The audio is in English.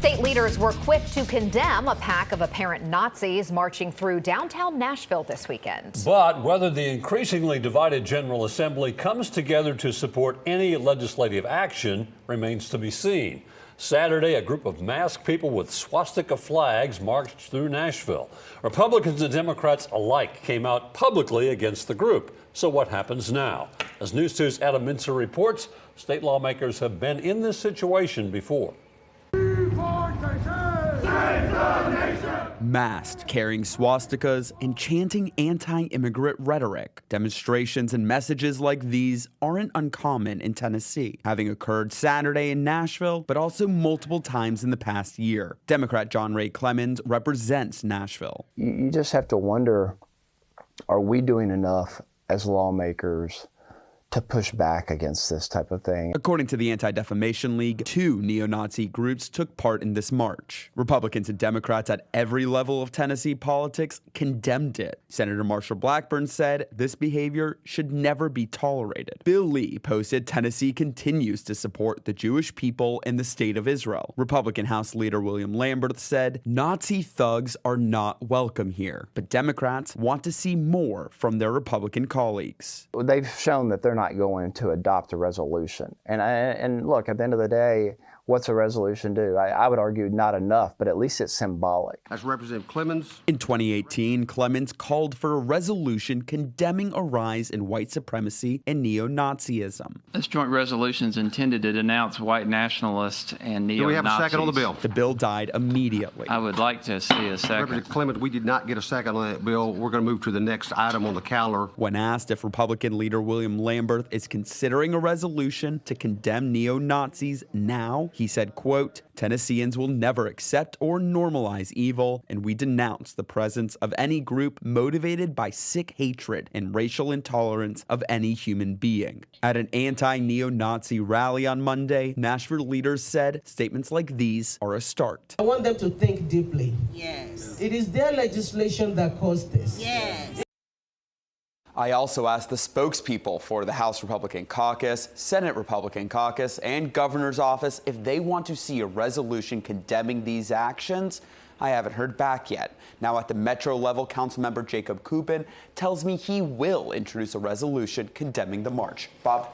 State leaders were quick to condemn a pack of apparent Nazis marching through downtown Nashville this weekend. But whether the increasingly divided General Assembly comes together to support any legislative action remains to be seen. Saturday, a group of masked people with swastika flags marched through Nashville. Republicans and Democrats alike came out publicly against the group. So what happens now? As News 2's Adam Mincer reports, state lawmakers have been in this situation before. Masked, carrying swastikas and chanting anti-immigrant rhetoric. Demonstrations and messages like these aren't uncommon in Tennessee, having occurred Saturday in Nashville, but also multiple times in the past year. Democrat John Ray Clemens represents Nashville. You just have to wonder, are we doing enough as lawmakers to push back against this type of thing? According to the Anti-Defamation League, 2 neo-Nazi groups took part in this march. Republicans and Democrats at every level of Tennessee politics condemned it. Senator Marshall Blackburn said this behavior should never be tolerated. Bill Lee posted Tennessee continues to support the Jewish people and the state of Israel. Republican House Leader William Lambert said Nazi thugs are not welcome here, but Democrats want to see more from their Republican colleagues. They've shown that they're not going to adopt a resolution. And look, at the end of the day, what's a resolution do? I would argue not enough, but at least it's symbolic. As Representative Clemens. In 2018, Clemens called for a resolution condemning a rise in white supremacy and neo-Nazism. This joint resolution is intended to denounce white nationalists and neo-Nazis. Do we have a second on the bill? The bill died immediately. I would like to see a second. Representative Clemens, we did not get a second on that bill. We're going to move to the next item on the calendar. When asked if Republican leader William Lambert is considering a resolution to condemn neo-Nazis now, he said, quote, Tennesseans will never accept or normalize evil, and we denounce the presence of any group motivated by sick hatred and racial intolerance of any human being. At an anti-neo-Nazi rally on Monday, Nashville leaders said statements like these are a start. I want them to think deeply. Yes. It is their legislation that caused this. Yes. I also asked the spokespeople for the House Republican Caucus, Senate Republican Caucus, and Governor's Office if they want to see a resolution condemning these actions. I haven't heard back yet. Now at the Metro level, Councilmember Jacob Coupin tells me he will introduce a resolution condemning the march. Bob?